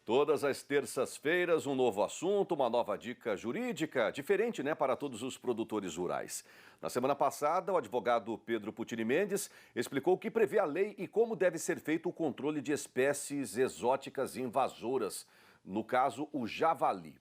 Todas as terças-feiras, um novo assunto, uma nova dica jurídica, diferente, né, para todos os produtores rurais. Na semana passada, o advogado Pedro Putini Mendes explicou o que prevê a lei e como deve ser feito o controle de espécies exóticas invasoras, no caso, o javali.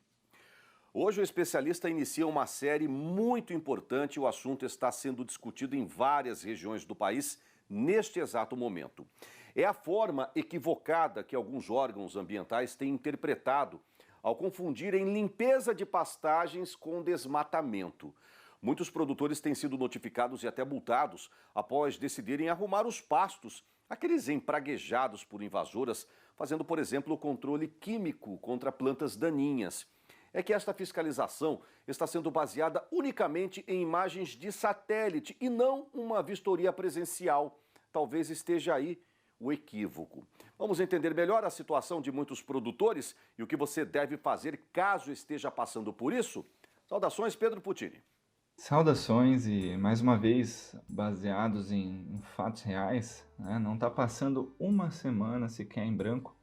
Hoje, o especialista inicia uma série muito importante e o assunto está sendo discutido em várias regiões do país neste exato momento. É a forma equivocada que alguns órgãos ambientais têm interpretado ao confundirem limpeza de pastagens com desmatamento. Muitos produtores têm sido notificados e até multados após decidirem arrumar os pastos, aqueles empraguejados por invasoras, fazendo, por exemplo, o controle químico contra plantas daninhas. É que esta fiscalização está sendo baseada unicamente em imagens de satélite e não uma vistoria presencial. Talvez esteja aí o equívoco. Vamos entender melhor a situação de muitos produtores e o que você deve fazer caso esteja passando por isso? Saudações, Pedro Putini. Saudações e, mais uma vez, baseados em fatos reais, né? Não está passando uma semana sequer em branco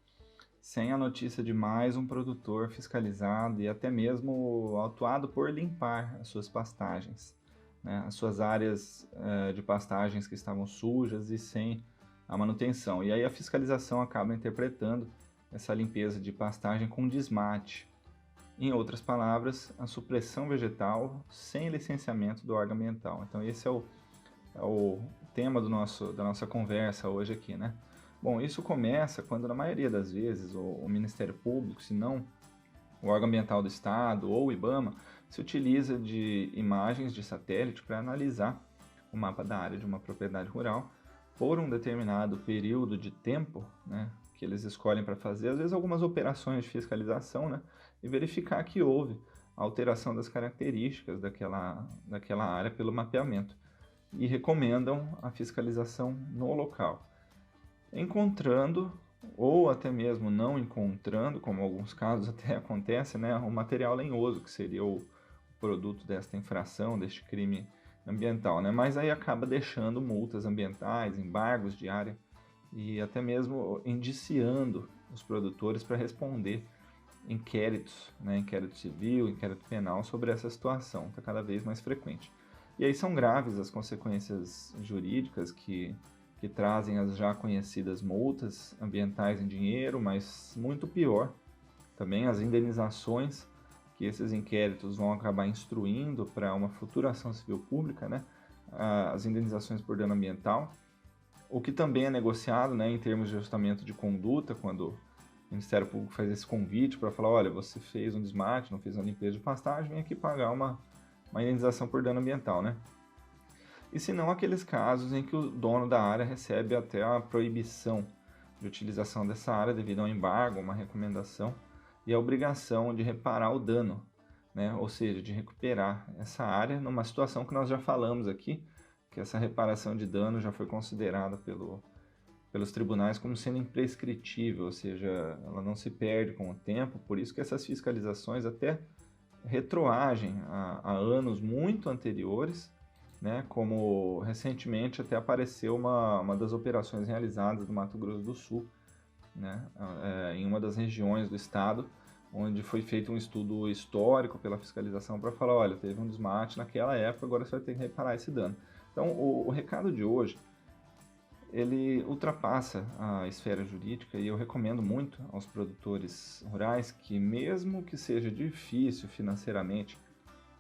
sem a notícia de mais um produtor fiscalizado e até mesmo autuado por limpar as suas pastagens, né? As suas áreas de pastagens que estavam sujas e sem a manutenção. E aí a fiscalização acaba interpretando essa limpeza de pastagem com desmate. Em outras palavras, a supressão vegetal sem licenciamento do órgão ambiental. Então esse é o tema da nossa conversa hoje aqui, né? Bom, isso começa quando, na maioria das vezes, o Ministério Público, se não o órgão ambiental do Estado ou o IBAMA, se utiliza de imagens de satélite para analisar o mapa da área de uma propriedade rural por um determinado período de tempo, né, que eles escolhem para fazer, às vezes algumas operações de fiscalização, né, e verificar que houve alteração das características daquela área pelo mapeamento e recomendam a fiscalização no local. Encontrando ou até mesmo não encontrando, como em alguns casos até acontece, né, o material lenhoso, que seria o produto desta infração, deste crime ambiental, né? Mas aí acaba deixando multas ambientais, embargos de área e até mesmo indiciando os produtores para responder inquéritos, né, inquérito civil, inquérito penal sobre essa situação, está cada vez mais frequente. E aí são graves as consequências jurídicas que trazem as já conhecidas multas ambientais em dinheiro, mas muito pior, também as indenizações que esses inquéritos vão acabar instruindo para uma futura ação civil pública, né? As indenizações por dano ambiental, o que também é negociado, né, em termos de ajustamento de conduta, quando o Ministério Público faz esse convite para falar, olha, você fez um desmate, não fez uma limpeza de pastagem, vem aqui pagar uma indenização por dano ambiental, né? E se não aqueles casos em que o dono da área recebe até a proibição de utilização dessa área devido a um embargo, uma recomendação e a obrigação de reparar o dano, né? Ou seja, de recuperar essa área numa situação que nós já falamos aqui, que essa reparação de dano já foi considerada pelos tribunais como sendo imprescritível, ou seja, ela não se perde com o tempo, por isso que essas fiscalizações até retroagem a anos muito anteriores, né, como recentemente até apareceu uma das operações realizadas no Mato Grosso do Sul, né, em uma das regiões do estado, onde foi feito um estudo histórico pela fiscalização para falar, olha, teve um desmate naquela época, agora você vai ter que reparar esse dano. Então, o recado de hoje, ele ultrapassa a esfera jurídica e eu recomendo muito aos produtores rurais que, mesmo que seja difícil financeiramente,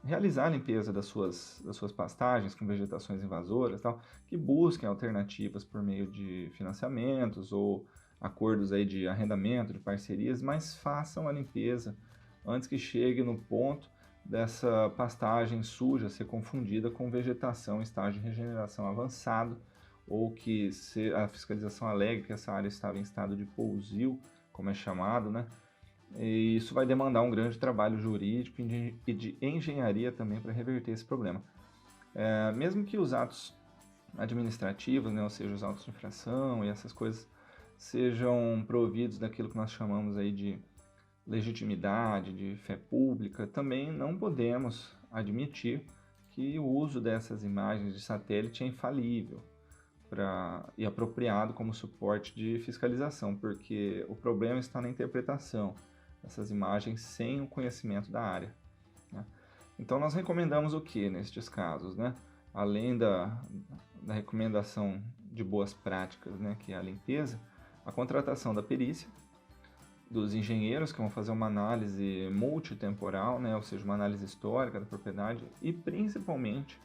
realizar a limpeza das suas pastagens com vegetações invasoras, tal, que busquem alternativas por meio de financiamentos ou acordos aí de arrendamento, de parcerias, mas façam a limpeza antes que chegue no ponto dessa pastagem suja ser confundida com vegetação em estágio de regeneração avançado ou que a fiscalização alegue que essa área estava em estado de pousio, como é chamado, né? E isso vai demandar um grande trabalho jurídico e de engenharia também para reverter esse problema. Mesmo que os atos administrativos, né, ou seja, os autos de infração e essas coisas, sejam providos daquilo que nós chamamos aí de legitimidade, de fé pública, também não podemos admitir que o uso dessas imagens de satélite é infalível. e apropriado como suporte de fiscalização, porque o problema está na interpretação dessas imagens sem o conhecimento da área, né? Então nós recomendamos o que nestes casos, né? Além da recomendação de boas práticas, né, que é a limpeza, a contratação da perícia, dos engenheiros que vão fazer uma análise multitemporal, né, ou seja, uma análise histórica da propriedade e principalmente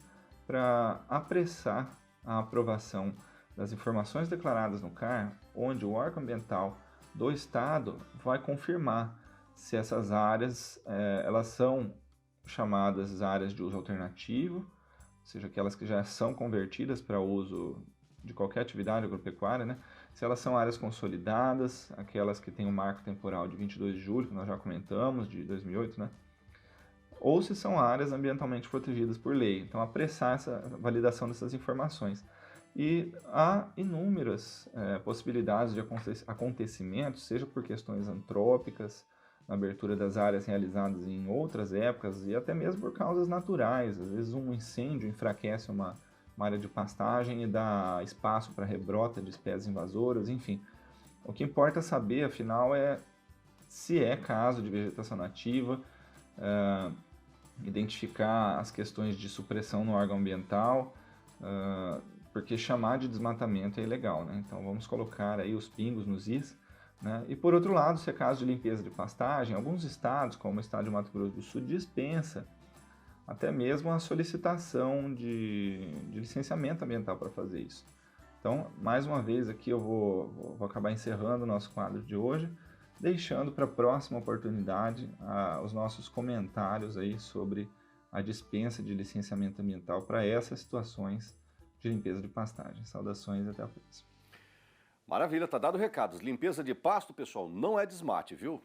para apressar a aprovação das informações declaradas no CAR, onde o órgão ambiental do estado vai confirmar se essas áreas elas são chamadas áreas de uso alternativo, ou seja, aquelas que já são convertidas para uso de qualquer atividade agropecuária, né? Se elas são áreas consolidadas, aquelas que têm um marco temporal de 22 de julho, que nós já comentamos, de 2008, né? Ou se são áreas ambientalmente protegidas por lei. Então, apressar essa validação dessas informações. E há inúmeras possibilidades de acontecimentos, seja por questões antrópicas, na abertura das áreas realizadas em outras épocas, e até mesmo por causas naturais. Às vezes um incêndio enfraquece uma área de pastagem e dá espaço para rebrota de espécies invasoras, enfim. O que importa saber, afinal, é se é caso de vegetação nativa, identificar as questões de supressão no órgão ambiental, porque chamar de desmatamento é ilegal, né? Então vamos colocar aí os pingos nos is, né? E por outro lado, se é caso de limpeza de pastagem, alguns estados, como o estado de Mato Grosso do Sul, dispensa até mesmo a solicitação de licenciamento ambiental para fazer isso. Então, mais uma vez aqui eu vou acabar encerrando o nosso quadro de hoje, deixando para a próxima oportunidade os nossos comentários aí sobre a dispensa de licenciamento ambiental para essas situações de limpeza de pastagem. Saudações e até a próxima. Maravilha, tá dado o recado. Limpeza de pasto, pessoal, não é desmate, viu?